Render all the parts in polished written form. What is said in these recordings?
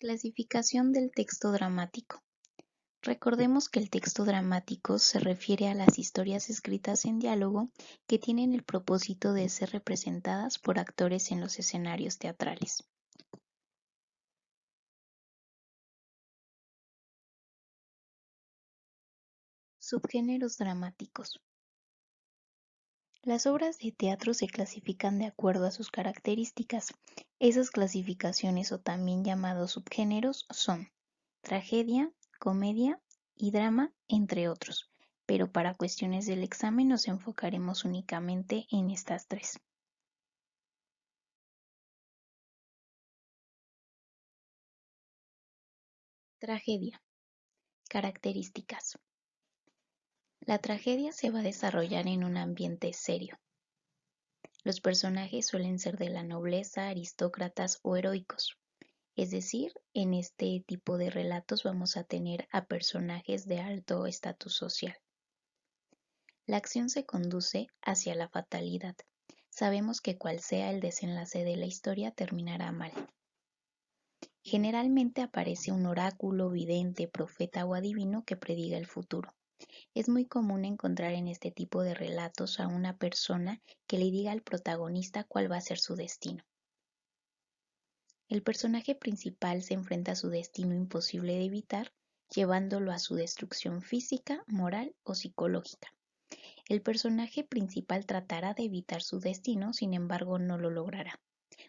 Clasificación del texto dramático. Recordemos que el texto dramático se refiere a las historias escritas en diálogo que tienen el propósito de ser representadas por actores en los escenarios teatrales. Subgéneros dramáticos. Las obras de teatro se clasifican de acuerdo a sus características. Esas clasificaciones o también llamados subgéneros son tragedia, comedia y drama, entre otros, pero para cuestiones del examen nos enfocaremos únicamente en estas tres. Tragedia. Características. La tragedia se va a desarrollar en un ambiente serio. Los personajes suelen ser de la nobleza, aristócratas o heroicos. Es decir, en este tipo de relatos vamos a tener a personajes de alto estatus social. La acción se conduce hacia la fatalidad. Sabemos que cual sea el desenlace de la historia terminará mal. Generalmente aparece un oráculo, vidente, profeta o adivino que prediga el futuro. Es muy común encontrar en este tipo de relatos a una persona que le diga al protagonista cuál va a ser su destino. El personaje principal se enfrenta a su destino imposible de evitar, llevándolo a su destrucción física, moral o psicológica. El personaje principal tratará de evitar su destino, sin embargo no lo logrará.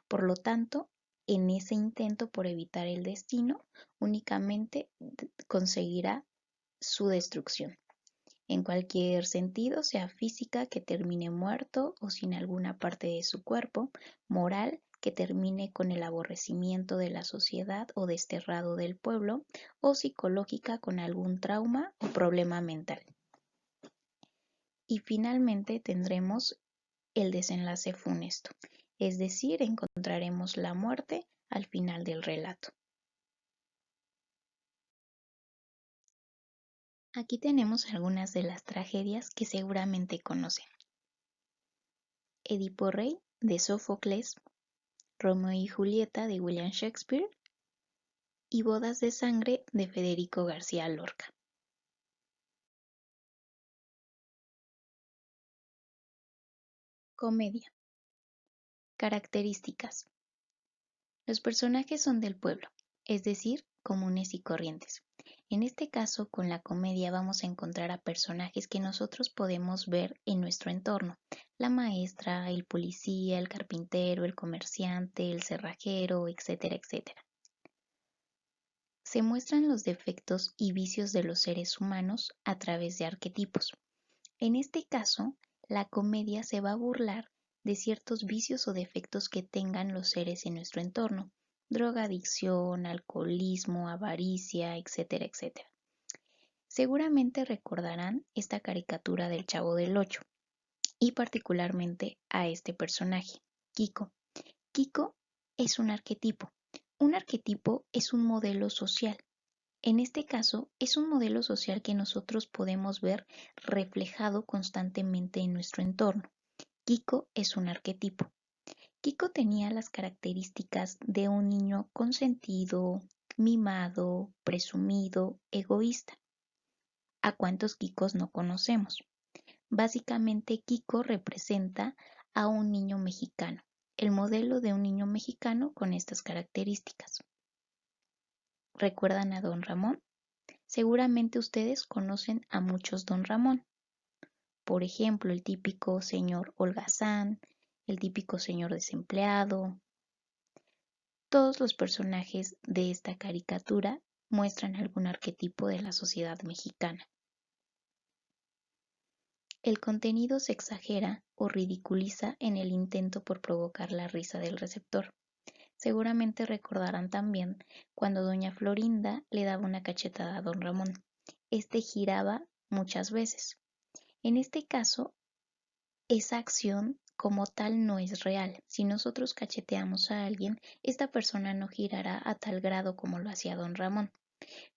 Por lo tanto, en ese intento por evitar el destino, únicamente conseguirá su destrucción. En cualquier sentido, sea física, que termine muerto o sin alguna parte de su cuerpo, moral, que termine con el aborrecimiento de la sociedad o desterrado del pueblo, o psicológica con algún trauma o problema mental. Y finalmente tendremos el desenlace funesto, es decir, encontraremos la muerte al final del relato. Aquí tenemos algunas de las tragedias que seguramente conocen. Edipo Rey de Sófocles, Romeo y Julieta de William Shakespeare y Bodas de Sangre de Federico García Lorca. Comedia. Características. Los personajes son del pueblo, es decir, comunes y corrientes. En este caso, con la comedia vamos a encontrar a personajes que nosotros podemos ver en nuestro entorno. La maestra, el policía, el carpintero, el comerciante, el cerrajero, etcétera, etcétera. Se muestran los defectos y vicios de los seres humanos a través de arquetipos. En este caso, la comedia se va a burlar de ciertos vicios o defectos que tengan los seres en nuestro entorno: drogadicción, alcoholismo, avaricia, etcétera, etcétera. Seguramente recordarán esta caricatura del Chavo del Ocho y particularmente a este personaje, Kiko. Kiko es un arquetipo. Un arquetipo es un modelo social. En este caso, es un modelo social que nosotros podemos ver reflejado constantemente en nuestro entorno. Kiko es un arquetipo. Kiko tenía las características de un niño consentido, mimado, presumido, egoísta. ¿A cuántos Kikos no conocemos? Básicamente, Kiko representa a un niño mexicano, el modelo de un niño mexicano con estas características. ¿Recuerdan a Don Ramón? Seguramente ustedes conocen a muchos Don Ramón. Por ejemplo, el típico señor holgazán, el típico señor desempleado. Todos los personajes de esta caricatura muestran algún arquetipo de la sociedad mexicana. El contenido se exagera o ridiculiza en el intento por provocar la risa del receptor. Seguramente recordarán también cuando doña Florinda le daba una cachetada a don Ramón. Este giraba muchas veces. En este caso, esa acción como tal no es real. Si nosotros cacheteamos a alguien, esta persona no girará a tal grado como lo hacía don Ramón.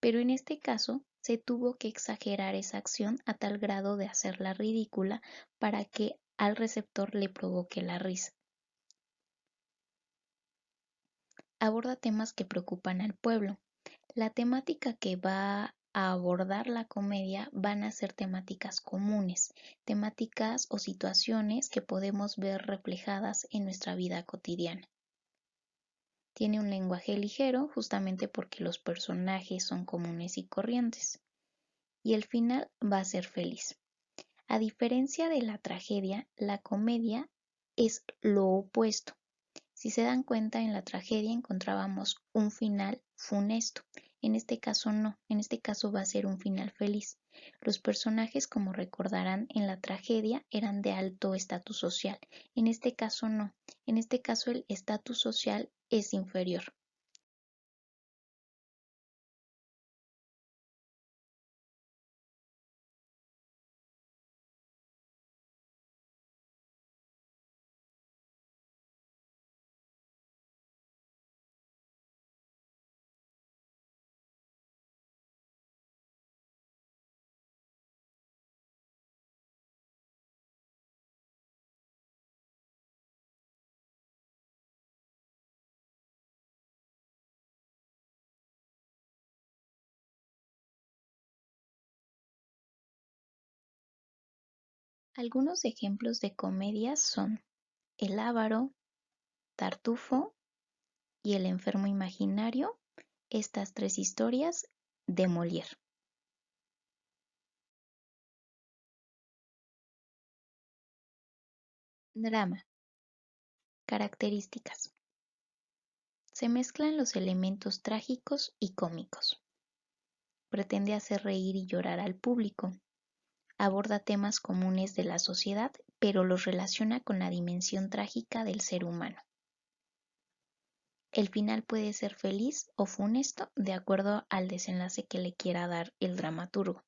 Pero en este caso se tuvo que exagerar esa acción a tal grado de hacerla ridícula para que al receptor le provoque la risa. aborda temas que preocupan al pueblo. La temática que va a abordar la comedia van a ser temáticas comunes, temáticas o situaciones que podemos ver reflejadas en nuestra vida cotidiana. Tiene un lenguaje ligero justamente porque los personajes son comunes y corrientes, y el final va a ser feliz. A diferencia de la tragedia, la comedia es lo opuesto. Si se dan cuenta, en la tragedia encontrábamos un final funesto. En este caso no, en este caso va a ser un final feliz. Los personajes, como recordarán, en la tragedia eran de alto estatus social. En este caso no, en este caso el estatus social es inferior. Algunos ejemplos de comedias son El avaro, Tartufo y El enfermo imaginario, estas tres historias de Molière. Drama. Características. Se mezclan los elementos trágicos y cómicos. Pretende hacer reír y llorar al público. Aborda temas comunes de la sociedad, pero los relaciona con la dimensión trágica del ser humano. El final puede ser feliz o funesto de acuerdo al desenlace que le quiera dar el dramaturgo.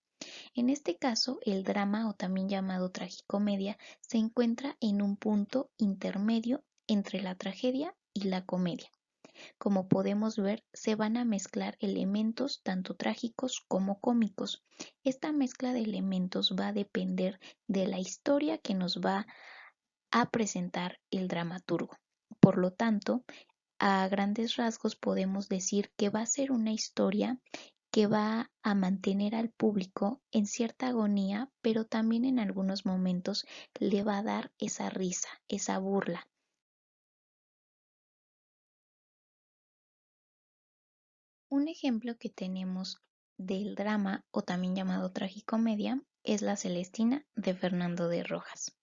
En este caso, el drama, o también llamado tragicomedia, se encuentra en un punto intermedio entre la tragedia y la comedia. Como podemos ver, se van a mezclar elementos tanto trágicos como cómicos. Esta mezcla de elementos va a depender de la historia que nos va a presentar el dramaturgo. Por lo tanto, a grandes rasgos podemos decir que va a ser una historia que va a mantener al público en cierta agonía, pero también en algunos momentos le va a dar esa risa, esa burla. Un ejemplo que tenemos del drama, o también llamado tragicomedia, es La Celestina de Fernando de Rojas.